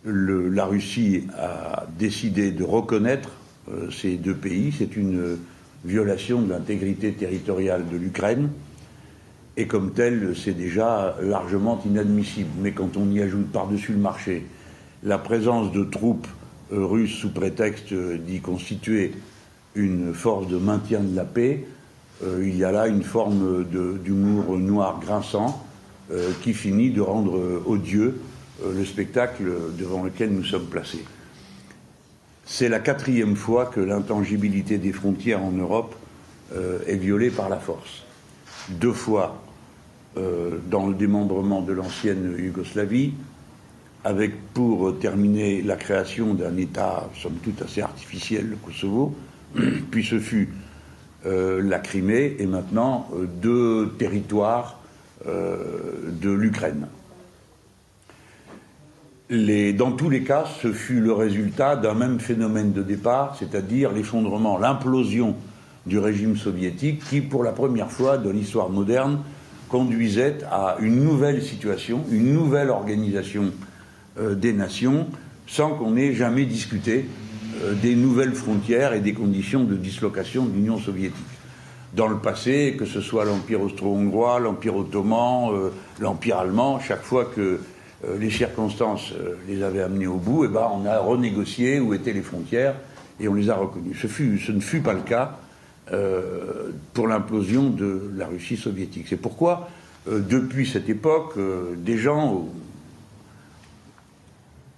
la Russie a décidé de reconnaître ces deux pays. C'est une violation de l'intégrité territoriale de l'Ukraine. Et comme tel, c'est déjà largement inadmissible. Mais quand on y ajoute par-dessus le marché la présence de troupes russes sous prétexte d'y constituer une force de maintien de la paix, il y a là une forme d'humour noir grinçant qui finit de rendre odieux le spectacle devant lequel nous sommes placés. C'est la 4e fois que l'intangibilité des frontières en Europe est violée par la force. 2 fois dans le démembrement de l'ancienne Yougoslavie, avec pour terminer la création d'un État, somme toute assez artificiel, le Kosovo, puis ce fut la Crimée, et maintenant 2 territoires de l'Ukraine. Dans tous les cas, ce fut le résultat d'un même phénomène de départ, c'est-à-dire l'effondrement, l'implosion du régime soviétique qui, pour la première fois de l'histoire moderne, conduisait à une nouvelle situation, une nouvelle organisation des nations, sans qu'on ait jamais discuté des nouvelles frontières et des conditions de dislocation de l'Union soviétique. Dans le passé, que ce soit l'Empire austro-hongrois, l'Empire ottoman, l'Empire allemand, chaque fois que les circonstances les avaient amenés au bout, on a renégocié où étaient les frontières et on les a reconnues. Ce ne fut pas le cas pour l'implosion de la Russie soviétique. C'est pourquoi, depuis cette époque, des gens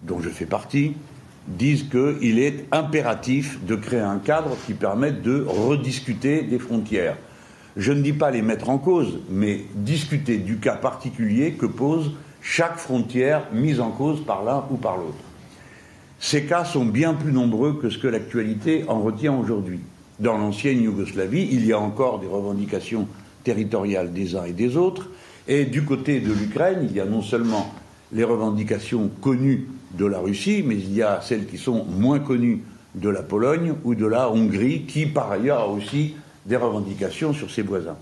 dont je fais partie disent qu'il est impératif de créer un cadre qui permette de rediscuter des frontières. Je ne dis pas les mettre en cause, mais discuter du cas particulier que pose chaque frontière mise en cause par l'un ou par l'autre. Ces cas sont bien plus nombreux que ce que l'actualité en retient aujourd'hui. Dans l'ancienne Yougoslavie, il y a encore des revendications territoriales des uns et des autres, et du côté de l'Ukraine, il y a non seulement les revendications connues de la Russie, mais il y a celles qui sont moins connues de la Pologne ou de la Hongrie, qui par ailleurs a aussi des revendications sur ses voisins.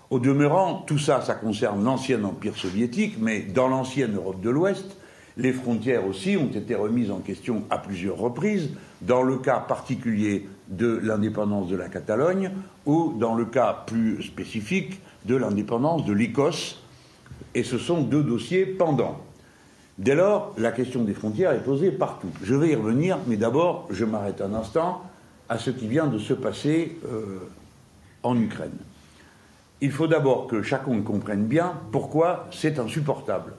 Au demeurant, tout ça, ça concerne l'ancien empire soviétique, mais dans l'ancienne Europe de l'Ouest, les frontières aussi ont été remises en question à plusieurs reprises, dans le cas particulier de l'indépendance de la Catalogne ou dans le cas plus spécifique de l'indépendance de l'Écosse, et ce sont 2 dossiers pendants. Dès lors, la question des frontières est posée partout. Je vais y revenir, mais d'abord, je m'arrête un instant à ce qui vient de se passer en Ukraine. Il faut d'abord que chacun comprenne bien pourquoi c'est insupportable.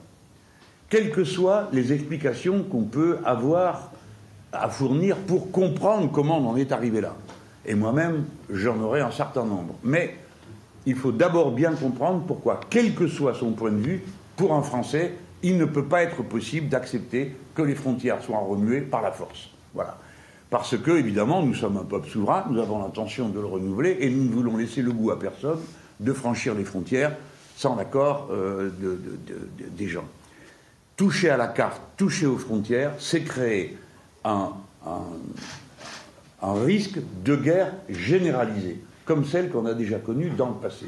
Quelles que soient les explications qu'on peut avoir à fournir pour comprendre comment on en est arrivé là. Et moi-même, j'en aurai un certain nombre. Mais il faut d'abord bien comprendre pourquoi, quel que soit son point de vue, pour un Français, il ne peut pas être possible d'accepter que les frontières soient remuées par la force. Voilà. Parce que, évidemment, nous sommes un peuple souverain, nous avons l'intention de le renouveler, et nous ne voulons laisser le goût à personne de franchir les frontières sans l'accord des gens. Toucher à la carte, toucher aux frontières, c'est créer un risque de guerre généralisée, comme celle qu'on a déjà connue dans le passé.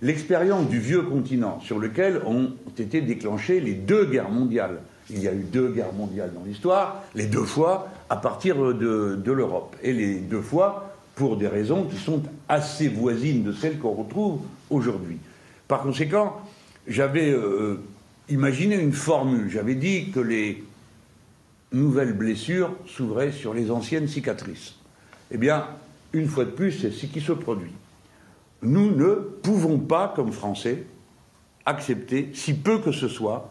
L'expérience du vieux continent, sur lequel ont été déclenchées les 2 guerres mondiales. Il y a eu 2 guerres mondiales dans l'histoire, les 2 fois à partir de l'Europe. Et les 2 fois pour des raisons qui sont assez voisines de celles qu'on retrouve aujourd'hui. Par conséquent, j'avais imaginé une formule. J'avais dit que les nouvelles blessures s'ouvraient sur les anciennes cicatrices. Eh bien, une fois de plus, c'est ce qui se produit. Nous ne pouvons pas, comme Français, accepter, si peu que ce soit,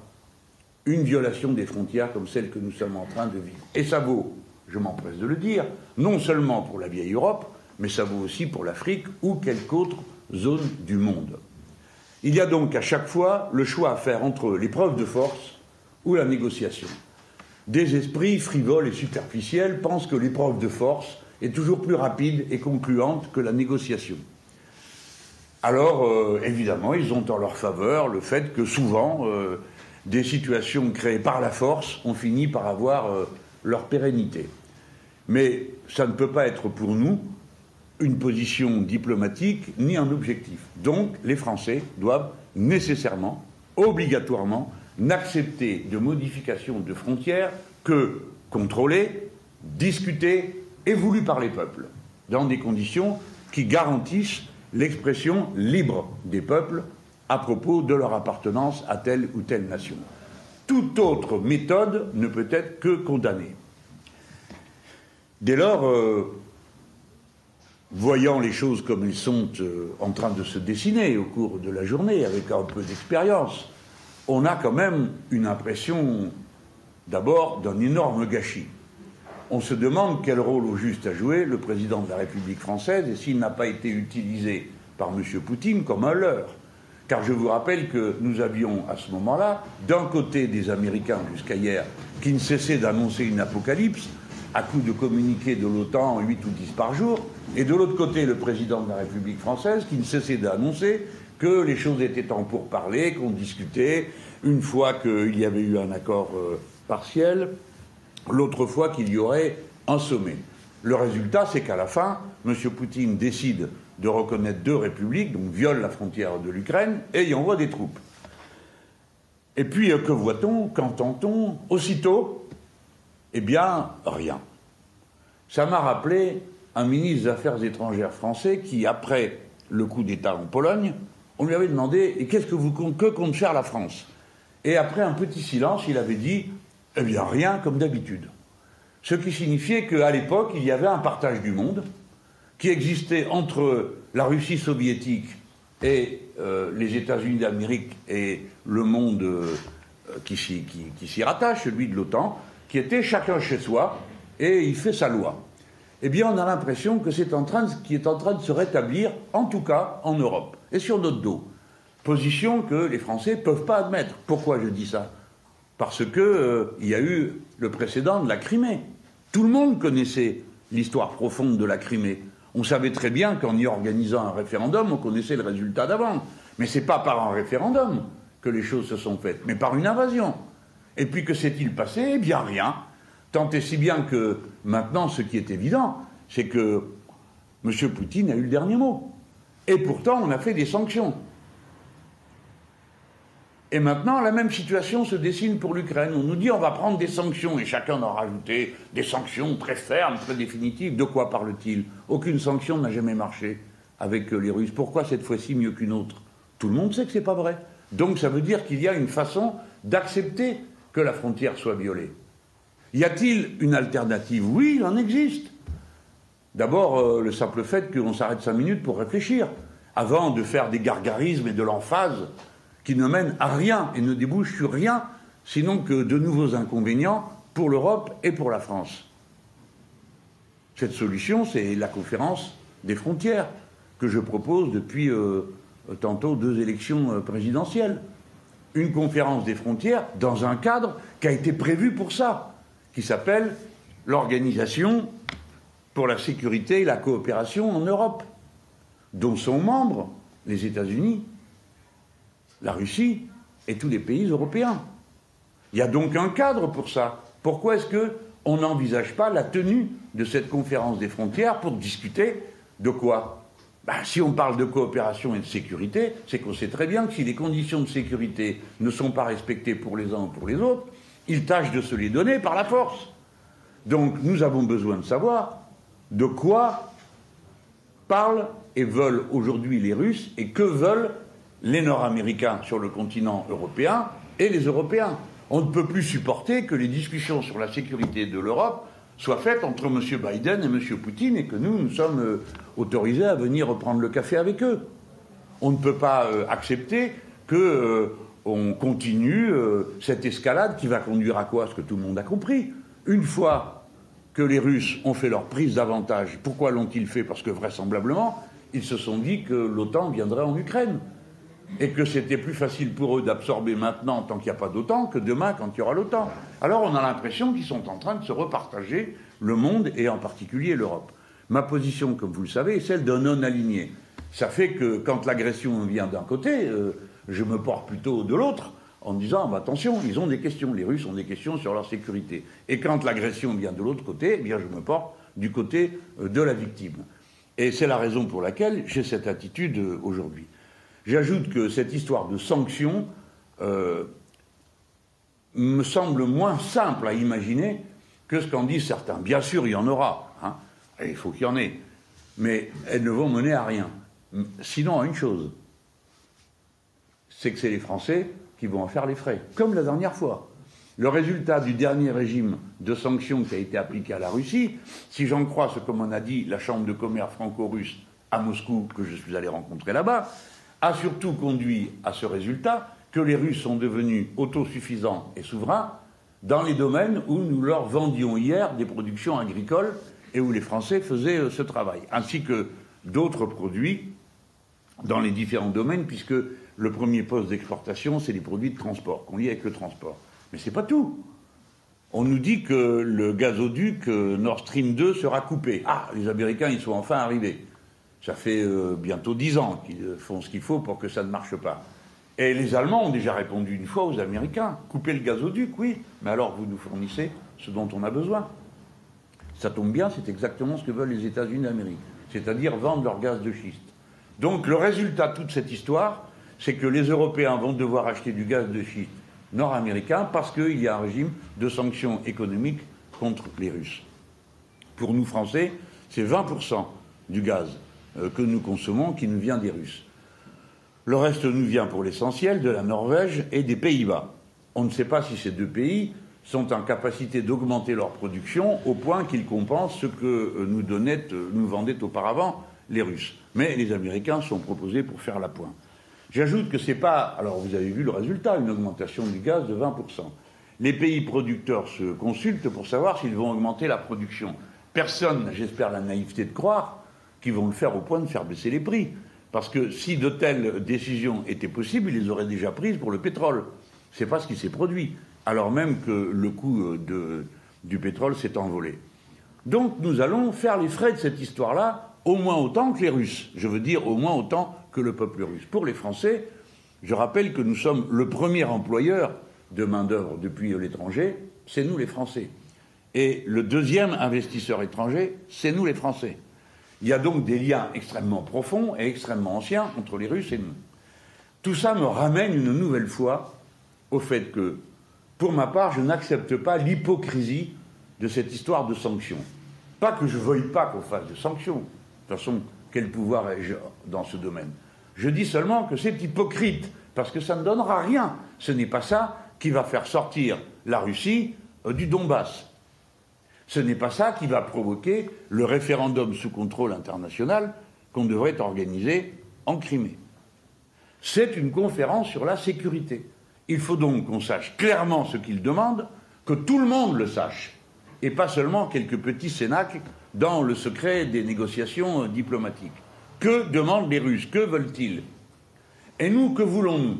une violation des frontières comme celle que nous sommes en train de vivre. Et ça vaut, je m'empresse de le dire, non seulement pour la vieille Europe, mais ça vaut aussi pour l'Afrique ou quelque autre zone du monde. Il y a donc à chaque fois le choix à faire entre l'épreuve de force ou la négociation. Des esprits frivoles et superficiels pensent que l'épreuve de force est toujours plus rapide et concluante que la négociation. Alors, évidemment, ils ont en leur faveur le fait que souvent, des situations créées par la force ont fini par avoir leur pérennité. Mais ça ne peut pas être pour nous une position diplomatique ni un objectif. Donc, les Français doivent nécessairement, obligatoirement, n'accepter de modification de frontières que contrôlée, discutée et voulue par les peuples, dans des conditions qui garantissent l'expression libre des peuples à propos de leur appartenance à telle ou telle nation. Toute autre méthode ne peut être que condamnée. Dès lors, voyant les choses comme elles sont en train de se dessiner au cours de la journée, avec un peu d'expérience, on a quand même une impression, d'abord, d'un énorme gâchis. On se demande quel rôle au juste a joué le président de la République française et s'il n'a pas été utilisé par M. Poutine comme un leurre. Car je vous rappelle que nous avions à ce moment-là, d'un côté des Américains jusqu'à hier, qui ne cessaient d'annoncer une apocalypse, à coup de communiqués de l'OTAN 8 ou 10 par jour, et de l'autre côté le président de la République française qui ne cessait d'annoncer que les choses étaient en pourparlers, qu'on discutait, une fois qu'il y avait eu un accord partiel, l'autre fois qu'il y aurait un sommet. Le résultat, c'est qu'à la fin, M. Poutine décide de reconnaître 2 républiques, donc viole la frontière de l'Ukraine, et y envoie des troupes. Et puis, que voit-on, qu'entend-on aussitôt? Eh bien, rien. Ça m'a rappelé un ministre des Affaires étrangères français qui, après le coup d'État en Pologne, on lui avait demandé « Et que compte faire la France ?» Et après un petit silence, il avait dit « Eh bien, rien, comme d'habitude. » Ce qui signifiait qu'à l'époque, il y avait un partage du monde qui existait entre la Russie soviétique et les États-Unis d'Amérique et le monde qui s'y rattache, celui de l'OTAN, qui était chacun chez soi, et il fait sa loi. Eh bien, on a l'impression que c'est qui est en train de se rétablir, en tout cas en Europe, et sur notre dos. Position que les Français ne peuvent pas admettre. Pourquoi je dis ça? Parce qu'il y a eu le précédent de la Crimée. Tout le monde connaissait l'histoire profonde de la Crimée. On savait très bien qu'en y organisant un référendum, on connaissait le résultat d'avant. Mais ce n'est pas par un référendum que les choses se sont faites, mais par une invasion. Et puis que s'est-il passé? Eh bien rien. Tant et si bien que maintenant, ce qui est évident, c'est que M. Poutine a eu le dernier mot. Et pourtant, on a fait des sanctions. Et maintenant, la même situation se dessine pour l'Ukraine. On nous dit on va prendre des sanctions, et chacun en a rajouté des sanctions très fermes, très définitives. De quoi parle-t-il? Aucune sanction n'a jamais marché avec les Russes. Pourquoi cette fois-ci mieux qu'une autre? Tout le monde sait que c'est pas vrai. Donc ça veut dire qu'il y a une façon d'accepter que la frontière soit violée. Y a-t-il une alternative? Oui, il en existe. D'abord, le simple fait qu'on s'arrête 5 minutes pour réfléchir, avant de faire des gargarismes et de l'emphase qui ne mènent à rien et ne débouchent sur rien, sinon que de nouveaux inconvénients pour l'Europe et pour la France. Cette solution, c'est la conférence des frontières que je propose depuis tantôt 2 élections présidentielles. Une conférence des frontières dans un cadre qui a été prévu pour ça, qui s'appelle l'Organisation pour la sécurité et la coopération en Europe, dont sont membres les États-Unis, la Russie et tous les pays européens. Il y a donc un cadre pour ça. Pourquoi est-ce qu'on n'envisage pas la tenue de cette conférence des frontières pour discuter de quoi? Si on parle de coopération et de sécurité, c'est qu'on sait très bien que si les conditions de sécurité ne sont pas respectées pour les uns ou pour les autres, ils tâchent de se les donner par la force. Donc nous avons besoin de savoir de quoi parlent et veulent aujourd'hui les Russes et que veulent les Nord-Américains sur le continent européen et les Européens. On ne peut plus supporter que les discussions sur la sécurité de l'Europe soient faites entre M. Biden et M. Poutine et que nous sommes autorisés à venir reprendre le café avec eux. On ne peut pas accepter qu'on continue cette escalade qui va conduire à quoi? Ce que tout le monde a compris. Une fois que les Russes ont fait leur prise d'avantage, pourquoi l'ont-ils fait? Parce que vraisemblablement, ils se sont dit que l'OTAN viendrait en Ukraine. Et que c'était plus facile pour eux d'absorber maintenant, tant qu'il n'y a pas d'OTAN, que demain, quand il y aura l'OTAN. Alors on a l'impression qu'ils sont en train de se repartager le monde, et en particulier l'Europe. Ma position, comme vous le savez, est celle d'un non-aligné. Ça fait que quand l'agression vient d'un côté, je me porte plutôt de l'autre, en disant, attention, ils ont des questions, les Russes ont des questions sur leur sécurité. Et quand l'agression vient de l'autre côté, eh bien je me porte du côté de la victime. Et c'est la raison pour laquelle j'ai cette attitude aujourd'hui. J'ajoute que cette histoire de sanctions me semble moins simple à imaginer que ce qu'en disent certains. Bien sûr, il y en aura, hein, et il faut qu'il y en ait, mais elles ne vont mener à rien. Sinon, à une chose, c'est que c'est les Français qui vont en faire les frais, comme la dernière fois. Le résultat du dernier régime de sanctions qui a été appliqué à la Russie, si j'en crois ce que m'en a dit la Chambre de commerce franco-russe à Moscou, que je suis allé rencontrer là-bas, a surtout conduit à ce résultat que les Russes sont devenus autosuffisants et souverains dans les domaines où nous leur vendions hier des productions agricoles et où les Français faisaient ce travail, ainsi que d'autres produits dans les différents domaines, puisque le premier poste d'exportation, c'est les produits de transport, qu'on lie avec le transport. Mais c'est pas tout. On nous dit que le gazoduc Nord Stream 2 sera coupé. Ah, les Américains, ils sont enfin arrivés. Ça fait bientôt 10 ans qu'ils font ce qu'il faut pour que ça ne marche pas. Et les Allemands ont déjà répondu une fois aux Américains. Couper le gazoduc, oui, mais alors vous nous fournissez ce dont on a besoin. Ça tombe bien, c'est exactement ce que veulent les États-Unis d'Amérique. C'est-à-dire vendre leur gaz de schiste. Donc le résultat de toute cette histoire, c'est que les Européens vont devoir acheter du gaz de schiste nord-américain parce qu'il y a un régime de sanctions économiques contre les Russes. Pour nous, Français, c'est 20% du gaz que nous consommons qui nous vient des Russes. Le reste nous vient pour l'essentiel de la Norvège et des Pays-Bas. On ne sait pas si ces deux pays sont en capacité d'augmenter leur production au point qu'ils compensent ce que nous vendaient auparavant les Russes. Mais les Américains sont proposés pour faire la pointe. J'ajoute que c'est pas, alors vous avez vu le résultat, une augmentation du gaz de 20%. Les pays producteurs se consultent pour savoir s'ils vont augmenter la production. Personne, j'espère la naïveté de croire, qu'ils vont le faire au point de faire baisser les prix. Parce que si de telles décisions étaient possibles, ils les auraient déjà prises pour le pétrole. C'est pas ce qui s'est produit, alors même que le coût du pétrole s'est envolé. Donc nous allons faire les frais de cette histoire-là au moins autant que les Russes. Je veux dire au moins autant que le peuple russe. Pour les Français, je rappelle que nous sommes le premier employeur de main-d'œuvre depuis l'étranger, c'est nous les Français. Et le deuxième investisseur étranger, c'est nous les Français. Il y a donc des liens extrêmement profonds et extrêmement anciens entre les Russes et nous. Tout ça me ramène une nouvelle fois au fait que, pour ma part, je n'accepte pas l'hypocrisie de cette histoire de sanctions. Pas que je ne veuille pas qu'on fasse de sanctions. De toute façon, quel pouvoir ai-je dans ce domaine? Je dis seulement que c'est hypocrite, parce que ça ne donnera rien. Ce n'est pas ça qui va faire sortir la Russie du Donbass. Ce n'est pas ça qui va provoquer le référendum sous contrôle international qu'on devrait organiser en Crimée. C'est une conférence sur la sécurité. Il faut donc qu'on sache clairement ce qu'ils demandent, que tout le monde le sache, et pas seulement quelques petits cénacles dans le secret des négociations diplomatiques. Que demandent les Russes? Que veulent-ils? Et nous, que voulons-nous?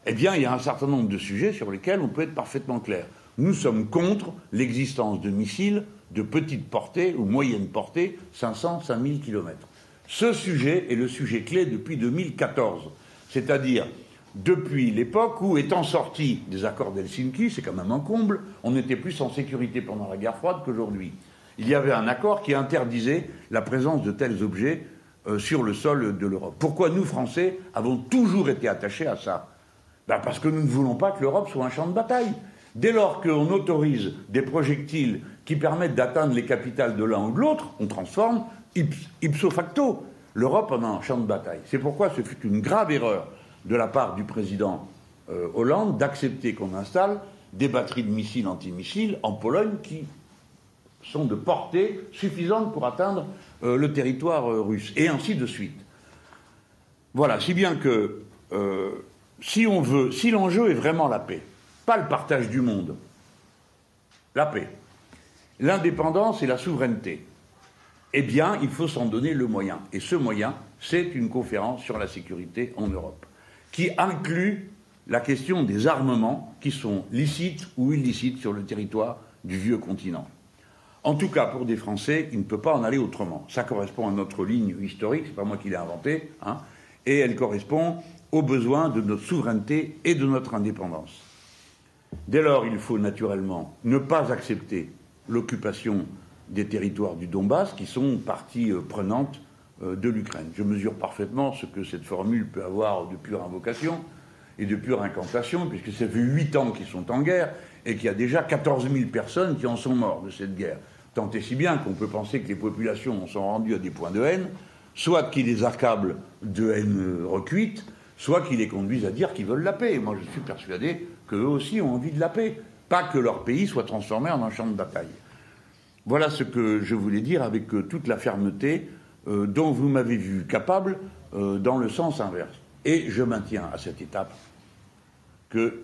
Eh bien, il y a un certain nombre de sujets sur lesquels on peut être parfaitement clair. Nous sommes contre l'existence de missiles de petite portée ou moyenne portée, 500, 5000 km. Ce sujet est le sujet clé depuis 2014, c'est-à-dire depuis l'époque où, étant sortis des accords d'Helsinki, c'est quand même un comble, on était plus en sécurité pendant la guerre froide qu'aujourd'hui. Il y avait un accord qui interdisait la présence de tels objets sur le sol de l'Europe. Pourquoi nous, Français, avons toujours été attachés à ça? Parce que nous ne voulons pas que l'Europe soit un champ de bataille. Dès lors qu'on autorise des projectiles qui permettent d'atteindre les capitales de l'un ou de l'autre, on transforme ipso facto l'Europe en un champ de bataille. C'est pourquoi ce fut une grave erreur de la part du président Hollande d'accepter qu'on installe des batteries de missiles antimissiles en Pologne qui sont de portée suffisante pour atteindre le territoire russe, et ainsi de suite. Voilà, si bien que si l'enjeu est vraiment la paix, pas le partage du monde, la paix, l'indépendance et la souveraineté, eh bien, il faut s'en donner le moyen. Et ce moyen, c'est une conférence sur la sécurité en Europe, qui inclut la question des armements qui sont licites ou illicites sur le territoire du vieux continent. En tout cas, pour des Français, il ne peut pas en aller autrement. Ça correspond à notre ligne historique, c'est pas moi qui l'ai inventée, hein, et elle correspond aux besoins de notre souveraineté et de notre indépendance. Dès lors, il faut naturellement ne pas accepter l'occupation des territoires du Donbass, qui sont partie prenante de l'Ukraine. Je mesure parfaitement ce que cette formule peut avoir de pure invocation, et de pure incantation, puisque ça fait 8 ans qu'ils sont en guerre et qu'il y a déjà 14 000 personnes qui en sont mortes de cette guerre. Tant et si bien qu'on peut penser que les populations en sont rendues à des points de haine, soit qu'ils les accablent de haine recuite, soit qu'ils les conduisent à dire qu'ils veulent la paix. Moi, je suis persuadé qu'eux aussi ont envie de la paix, pas que leur pays soit transformé en un champ de bataille. Voilà ce que je voulais dire avec toute la fermeté dont vous m'avez vu capable dans le sens inverse. Et je maintiens à cette étape que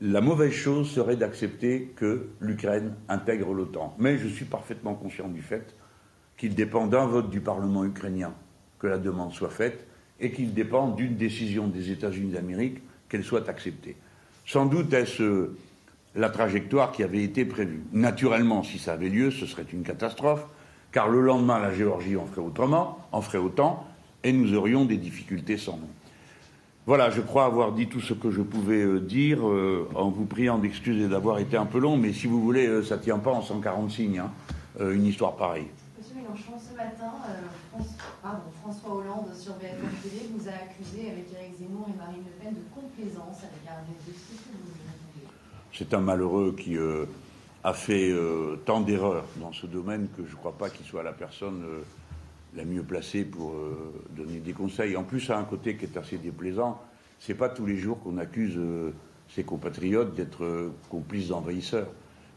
la mauvaise chose serait d'accepter que l'Ukraine intègre l'OTAN. Mais je suis parfaitement conscient du fait qu'il dépend d'un vote du Parlement ukrainien que la demande soit faite et qu'il dépend d'une décision des États-Unis d'Amérique qu'elle soit acceptée. Sans doute est-ce la trajectoire qui avait été prévue. Naturellement, si ça avait lieu, ce serait une catastrophe, car le lendemain, la Géorgie en ferait autant, et nous aurions des difficultés sans nom. Voilà, je crois avoir dit tout ce que je pouvais dire, en vous priant d'excuser d'avoir été un peu long, mais si vous voulez, ça ne tient pas en 140 signes, hein, une histoire pareille. Monsieur Mélenchon, ce matin, François Hollande sur BFM TV vous a accusé avec Éric Zemmour et Marine Le Pen de complaisance à l'égard des dossiers que vous répondez. C'est un malheureux qui a fait tant d'erreurs dans ce domaine que je ne crois pas qu'il soit la personne la mieux placée pour donner des conseils. En plus, ça a un côté qui est assez déplaisant. C'est pas tous les jours qu'on accuse ses compatriotes d'être complices d'envahisseurs.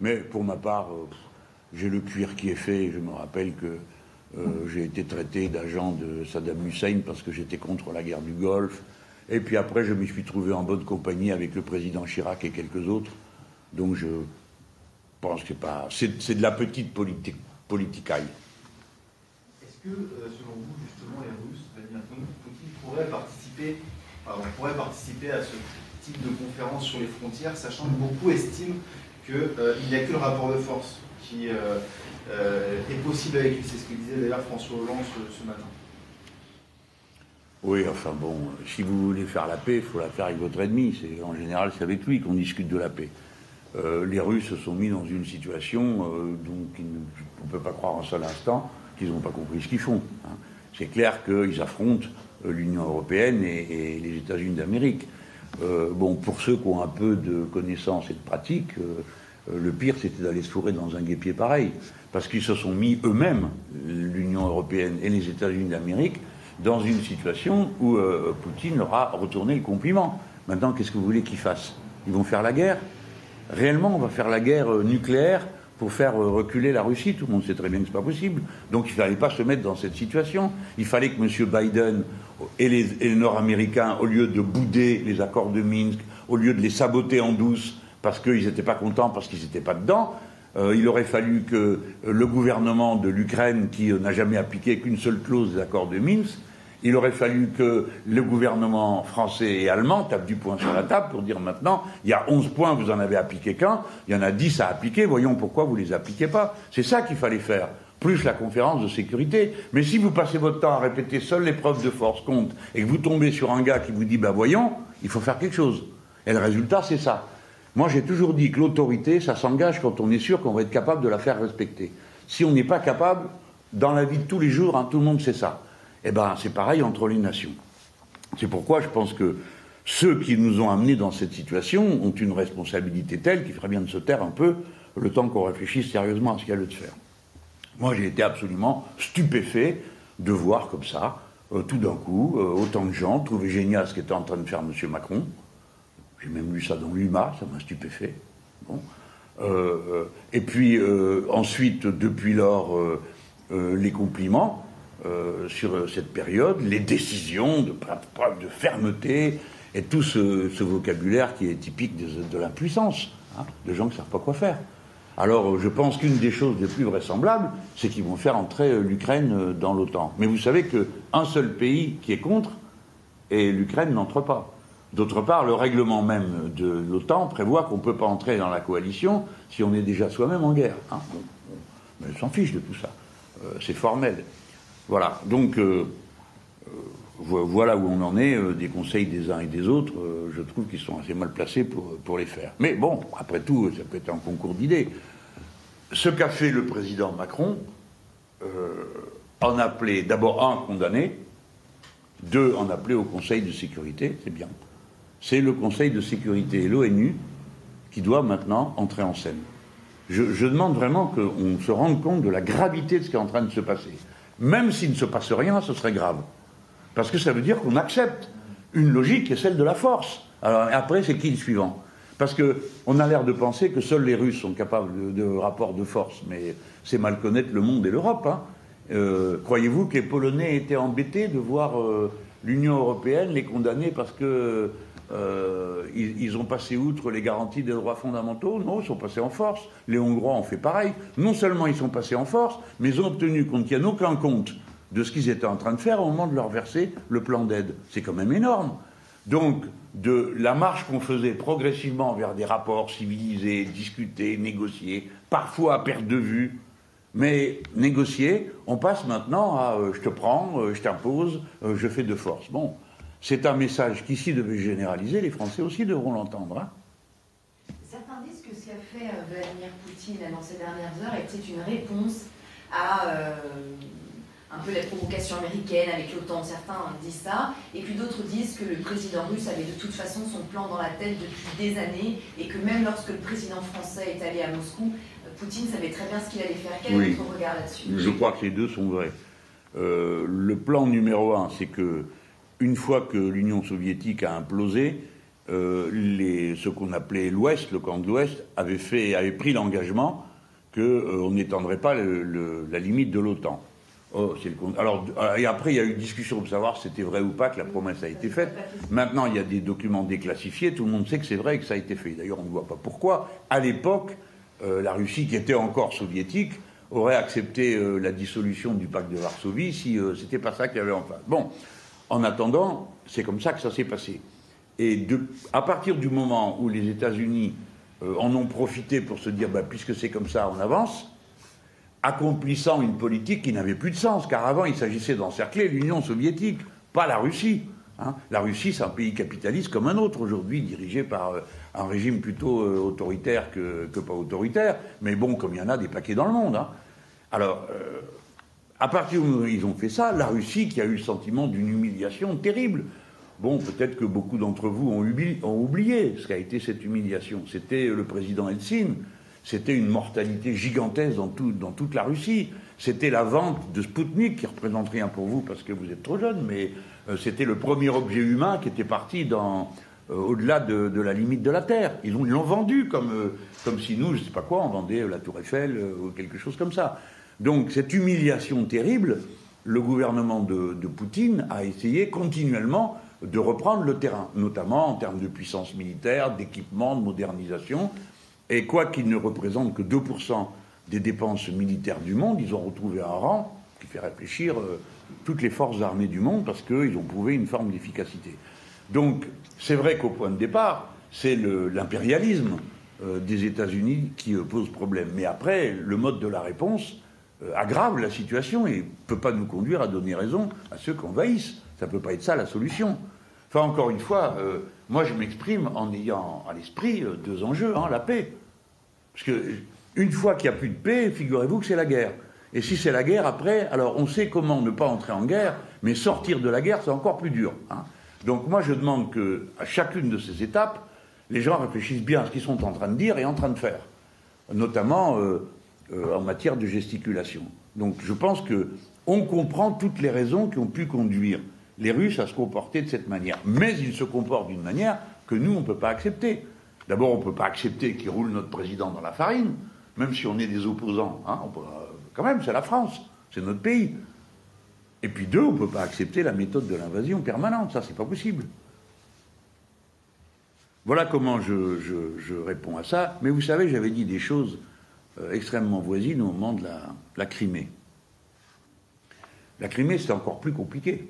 Mais pour ma part, j'ai le cuir qui est fait. Je me rappelle que j'ai été traité d'agent de Saddam Hussein parce que j'étais contre la guerre du Golfe. Et puis après, je me suis trouvé en bonne compagnie avec le président Chirac et quelques autres. Donc je pense que c'est de la petite politicaille. Est-ce que, selon vous, justement, les Russes, Vladimir Poutine, pourrait participer à ce type de conférence sur les frontières, sachant que beaucoup estiment qu'il n'y a que le rapport de force qui est possible avec lui. C'est ce que disait d'ailleurs François Hollande ce matin. Oui, enfin bon, si vous voulez faire la paix, il faut la faire avec votre ennemi. En général, c'est avec lui qu'on discute de la paix. Les Russes se sont mis dans une situation dont on ne peut pas croire un seul instant qu'ils n'ont pas compris ce qu'ils font. Hein. C'est clair qu'ils affrontent l'Union européenne et les États-Unis d'Amérique. Bon, pour ceux qui ont un peu de connaissances et de pratique, le pire, c'était d'aller se fourrer dans un guêpier pareil. Parce qu'ils se sont mis eux-mêmes, l'Union européenne et les États-Unis d'Amérique, dans une situation où Poutine leur a retourné le compliment. Maintenant, qu'est-ce que vous voulez qu'ils fassent? Ils vont faire la guerre? Réellement, on va faire la guerre nucléaire pour faire reculer la Russie. Tout le monde sait très bien que ce n'est pas possible. Donc il ne fallait pas se mettre dans cette situation. Il fallait que M. Biden et les Nord-Américains, au lieu de bouder les accords de Minsk, au lieu de les saboter en douce parce qu'ils n'étaient pas contents, parce qu'ils n'étaient pas dedans, il aurait fallu que le gouvernement de l'Ukraine, qui n'a jamais appliqué qu'une seule clause des accords de Minsk, il aurait fallu que le gouvernement français et allemand tape du poing sur la table pour dire maintenant, il y a 11 points, vous en avez appliqué qu'un, il y en a 10 à appliquer, voyons pourquoi vous ne les appliquez pas. C'est ça qu'il fallait faire, plus la conférence de sécurité. Mais si vous passez votre temps à répéter seule l'épreuve de force compte et que vous tombez sur un gars qui vous dit, bah voyons, il faut faire quelque chose. Et le résultat, c'est ça. Moi, j'ai toujours dit que l'autorité, ça s'engage quand on est sûr qu'on va être capable de la faire respecter. Si on n'est pas capable, dans la vie de tous les jours, hein, tout le monde sait ça. Eh bien, c'est pareil entre les nations. C'est pourquoi je pense que ceux qui nous ont amenés dans cette situation ont une responsabilité telle qu'il ferait bien de se taire un peu le temps qu'on réfléchisse sérieusement à ce qu'il y a lieu de faire. Moi, j'ai été absolument stupéfait de voir comme ça, tout d'un coup, autant de gens trouver génial ce qu'était en train de faire M. Macron. J'ai même lu ça dans l'UMA, ça m'a stupéfait. Bon. Et puis, ensuite, depuis lors, les compliments sur cette période, les décisions de preuve de fermeté, et tout ce vocabulaire qui est typique de l'impuissance, hein, de gens qui ne savent pas quoi faire. Alors, je pense qu'une des choses les plus vraisemblables, c'est qu'ils vont faire entrer l'Ukraine dans l'OTAN. Mais vous savez qu'un seul pays qui est contre, et l'Ukraine n'entre pas. D'autre part, le règlement même de l'OTAN prévoit qu'on ne peut pas entrer dans la coalition si on est déjà soi-même en guerre. Hein. Mais on s'en fiche de tout ça. C'est formel. Voilà. Donc, voilà où on en est. Des conseils des uns et des autres, je trouve qu'ils sont assez mal placés pour les faire. Mais bon, après tout, ça peut être un concours d'idées. Ce qu'a fait le président Macron, en appeler d'abord un condamné, deux en appeler au Conseil de sécurité, c'est bien. c'est le Conseil de sécurité et l'ONU qui doit maintenant entrer en scène. Je demande vraiment qu'on se rende compte de la gravité de ce qui est en train de se passer. Même s'il ne se passe rien, ce serait grave. Parce que ça veut dire qu'on accepte une logique qui est celle de la force. Alors après, c'est qui le suivant? Parce qu'on a l'air de penser que seuls les Russes sont capables de rapports de force, mais c'est mal connaître le monde et l'Europe. Hein. Croyez-vous que les Polonais étaient embêtés de voir l'Union européenne les condamner parce que ils ont passé outre les garanties des droits fondamentaux? Non, ils sont passés en force. Les Hongrois ont fait pareil. Non seulement ils sont passés en force, mais ils ont obtenu qu'on ne tienne aucun compte de ce qu'ils étaient en train de faire au moment de leur verser le plan d'aide. C'est quand même énorme. Donc, de la marche qu'on faisait progressivement vers des rapports civilisés, discutés, négociés, parfois à perte de vue, mais négociés, on passe maintenant à je te prends, je t'impose, je fais de force. Bon, c'est un message qui, s'il devait généraliser, les Français aussi devront l'entendre. Hein. Certains disent que ce qu'a fait Vladimir Poutine dans ces dernières heures était une réponse à un peu la provocation américaine avec l'OTAN. Certains disent ça, et puis d'autres disent que le président russe avait de toute façon son plan dans la tête depuis des années, et que même lorsque le président français est allé à Moscou, Poutine savait très bien ce qu'il allait faire. Quel est votre regard là-dessus? Je crois que les deux sont vrais. Le plan numéro un, c'est que une fois que l'Union soviétique a implosé, ce qu'on appelait l'Ouest, le camp de l'Ouest, avait pris l'engagement qu'on n'étendrait pas la limite de l'OTAN. Oh, alors, et après, il y a eu discussion pour savoir si c'était vrai ou pas que la promesse a été faite. Maintenant, il y a des documents déclassifiés, tout le monde sait que c'est vrai et que ça a été fait. D'ailleurs, on ne voit pas pourquoi. À l'époque, la Russie, qui était encore soviétique, aurait accepté la dissolution du pacte de Varsovie si c'était pas ça qu'il y avait en face. Bon, en attendant, c'est comme ça que ça s'est passé. Et à partir du moment où les États-Unis en ont profité pour se dire, bah, puisque c'est comme ça, on avance, accomplissant une politique qui n'avait plus de sens, car avant il s'agissait d'encercler l'Union soviétique, pas la Russie. Hein. La Russie, c'est un pays capitaliste comme un autre aujourd'hui, dirigé par un régime plutôt autoritaire que pas autoritaire, mais bon, comme il y en a des paquets dans le monde. Hein. Alors, à partir où ils ont fait ça, la Russie, qui a eu le sentiment d'une humiliation terrible. Bon, peut-être que beaucoup d'entre vous ont oublié ce qu'a été cette humiliation. C'était le président Eltsine. C'était une mortalité gigantesque dans toute la Russie. C'était la vente de Spoutnik, qui représente rien pour vous parce que vous êtes trop jeune, mais c'était le premier objet humain qui était parti au-delà de la limite de la Terre. Ils l'ont vendu comme si nous, je ne sais pas quoi, on vendait la Tour Eiffel ou quelque chose comme ça. Donc cette humiliation terrible, le gouvernement de Poutine a essayé continuellement de reprendre le terrain, notamment en termes de puissance militaire, d'équipement, de modernisation. Et quoi qu'ils ne représentent que 2% des dépenses militaires du monde, ils ont retrouvé un rang qui fait réfléchir toutes les forces armées du monde parce qu'ils ont prouvé une forme d'efficacité. Donc, c'est vrai qu'au point de départ, c'est l'impérialisme des États-Unis qui pose problème. Mais après, le mode de la réponse aggrave la situation et ne peut pas nous conduire à donner raison à ceux qui envahissent. Ça ne peut pas être ça la solution. Enfin, encore une fois, moi je m'exprime en ayant à l'esprit deux enjeux, hein, la paix. Parce qu'une fois qu'il n'y a plus de paix, figurez-vous que c'est la guerre. Et si c'est la guerre, après, alors on sait comment ne pas entrer en guerre, mais sortir de la guerre, c'est encore plus dur. Hein. Donc moi je demande qu'à chacune de ces étapes, les gens réfléchissent bien à ce qu'ils sont en train de dire et en train de faire. Notamment en matière de gesticulation. Donc je pense qu'on comprend toutes les raisons qui ont pu conduire les Russes à se comporter de cette manière. Mais ils se comportent d'une manière que nous, on ne peut pas accepter. D'abord, on ne peut pas accepter qu'ils roulent notre président dans la farine, même si on est des opposants. Hein, quand même, c'est la France, c'est notre pays. Et puis deux, on ne peut pas accepter la méthode de l'invasion permanente. Ça, c'est pas possible. Voilà comment je réponds à ça. Mais vous savez, j'avais dit des choses extrêmement voisines au moment de la Crimée. La Crimée, c'était encore plus compliqué.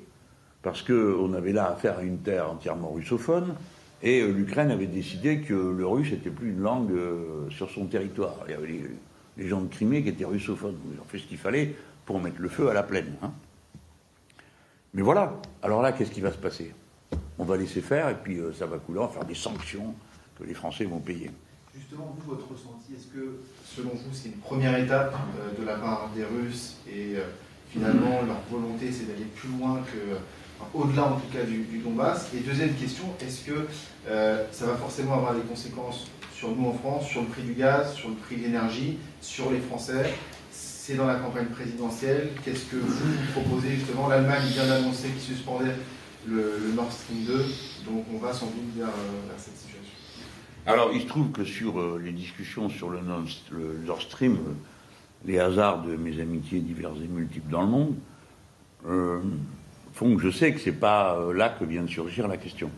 Parce qu'on avait là affaire à une terre entièrement russophone, et l'Ukraine avait décidé que le russe n'était plus une langue sur son territoire. Il y avait les gens de Crimée qui étaient russophones. Ils ont fait ce qu'il fallait pour mettre le feu à la plaine. Hein. Mais voilà. Alors là, qu'est-ce qui va se passer? On va laisser faire, et puis ça va couler, on va faire des sanctions que les Français vont payer. Justement, vous, votre ressenti, est-ce que, selon vous, c'est une première étape de la part des Russes, et finalement, leur volonté, c'est d'aller plus loin que au-delà en tout cas du Donbass? Et deuxième question, est-ce que ça va forcément avoir des conséquences sur nous en France, sur le prix du gaz, sur le prix de l'énergie, sur les Français? C'est dans la campagne présidentielle. Qu'est-ce que vous proposez justement? L'Allemagne vient d'annoncer qu'il suspendait le Nord Stream 2, donc on va sans doute vers cette situation. Alors, il se trouve que sur les discussions sur le Nord Stream, les hasards de mes amitiés diverses et multiples dans le monde font que je sais que c'est pas là que vient de surgir la question.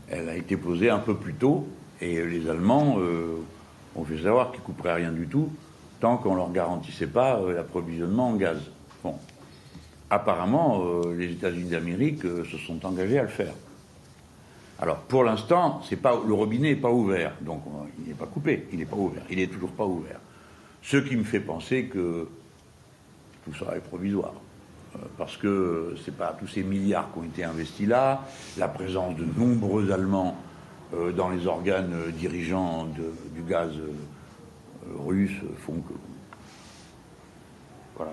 Elle a été posée un peu plus tôt, et les Allemands ont fait savoir qu'ils couperaient rien du tout tant qu'on leur garantissait pas l'approvisionnement en gaz. Bon. Apparemment, les États-Unis d'Amérique se sont engagés à le faire. Alors, pour l'instant, le robinet n'est pas ouvert, donc il n'est pas coupé, il n'est pas ouvert, il n'est toujours pas ouvert. Ce qui me fait penser que tout ça est provisoire, parce que c'est pas tous ces milliards qui ont été investis là, la présence de nombreux Allemands dans les organes dirigeants du gaz russe font que... Voilà.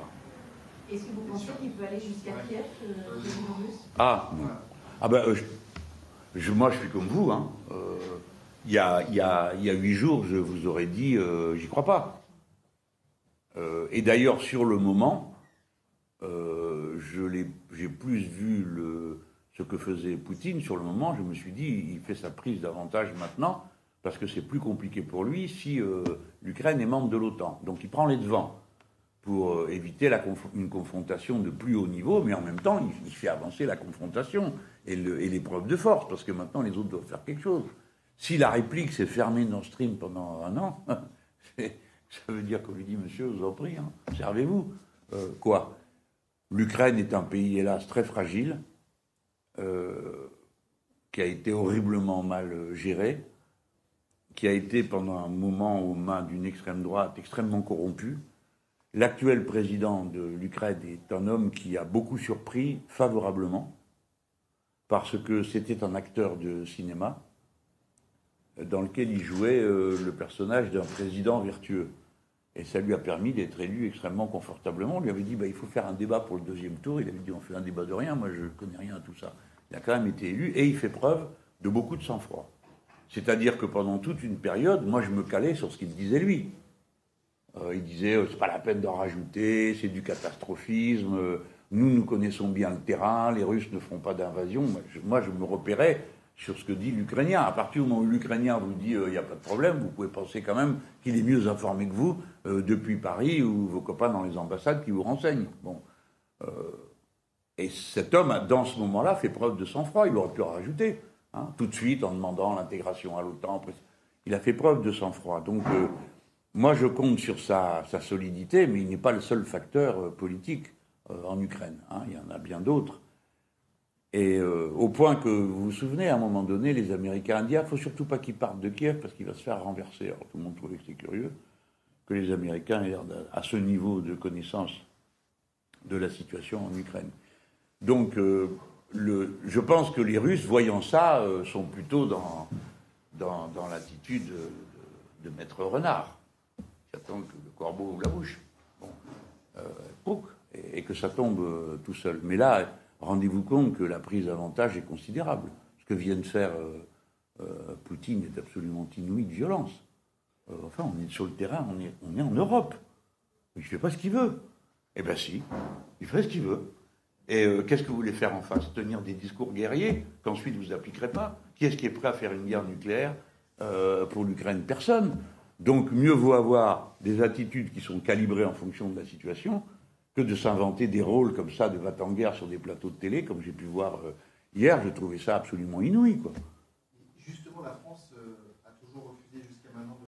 Est-ce que vous pensez qu'il peut aller jusqu'à Kiev, le président russe? Ah, non. Ah ben, moi, je suis comme vous. Hein. Il y a 8 jours, je vous aurais dit, j'y crois pas. Et d'ailleurs, sur le moment, j'ai plus vu ce que faisait Poutine. Sur le moment, je me suis dit, il fait sa prise d'avantage maintenant, parce que c'est plus compliqué pour lui si l'Ukraine est membre de l'OTAN. Donc il prend les devants pour éviter une confrontation de plus haut niveau, mais en même temps, il fait avancer la confrontation et l'épreuve de force, parce que maintenant, les autres doivent faire quelque chose. Si la réplique, c'est fermer Nord Stream pendant 1 an, ça veut dire qu'on lui dit, monsieur, je vous en prie, hein, servez-vous. Quoi? L'Ukraine est un pays, hélas, très fragile, qui a été horriblement mal géré, qui a été pendant un moment aux mains d'une extrême droite extrêmement corrompue. L'actuel président de l'Ukraine est un homme qui a beaucoup surpris favorablement, parce que c'était un acteur de cinéma dans lequel il jouait le personnage d'un président vertueux. Et ça lui a permis d'être élu extrêmement confortablement. On lui avait dit, il faut faire un débat pour le 2e tour. Il avait dit, on fait un débat de rien, moi je ne connais rien à tout ça. Il a quand même été élu, et il fait preuve de beaucoup de sang-froid. C'est-à-dire que pendant toute une période, moi je me calais sur ce qu'il disait lui. Il disait, c'est pas la peine d'en rajouter, c'est du catastrophisme, nous connaissons bien le terrain, les Russes ne feront pas d'invasion. Moi, je me repérais sur ce que dit l'Ukrainien. À partir du moment où l'Ukrainien vous dit, il n'y a pas de problème, vous pouvez penser quand même qu'il est mieux informé que vous depuis Paris ou vos copains dans les ambassades qui vous renseignent. Bon. Et cet homme, dans ce moment-là, fait preuve de sang-froid. Il aurait pu en rajouter, hein, tout de suite, en demandant l'intégration à l'OTAN. Il a fait preuve de sang-froid. Donc, moi, je compte sur sa solidité, mais il n'est pas le seul facteur politique en Ukraine. Hein, il y en a bien d'autres. Et au point que, vous vous souvenez, à un moment donné, les Américains ont dit, il ne faut surtout pas qu'ils partent de Kiev parce qu'il va se faire renverser. Alors tout le monde trouvait que c'était curieux que les Américains aient l'air à ce niveau de connaissance de la situation en Ukraine. Donc, je pense que les Russes, voyant ça, sont plutôt dans l'attitude de maître renard. J'attends que le corbeau ouvre la bouche. Bon, et que ça tombe tout seul. Mais là, rendez-vous compte que la prise d'avantage est considérable. Ce que vient de faire Poutine est absolument inouï de violence. Enfin, on est sur le terrain, on est en Europe. Il ne fait pas ce qu'il veut. Eh bien si, il fait ce qu'il veut. Et qu'est-ce que vous voulez faire en face? Tenir des discours guerriers qu'ensuite vous n'appliquerez pas? Qui est-ce qui est prêt à faire une guerre nucléaire pour l'Ukraine? Personne. Donc mieux vaut avoir des attitudes qui sont calibrées en fonction de la situation que de s'inventer des rôles comme ça de va-t-en-guerre sur des plateaux de télé, comme j'ai pu voir hier. Je trouvais ça absolument inouï, quoi.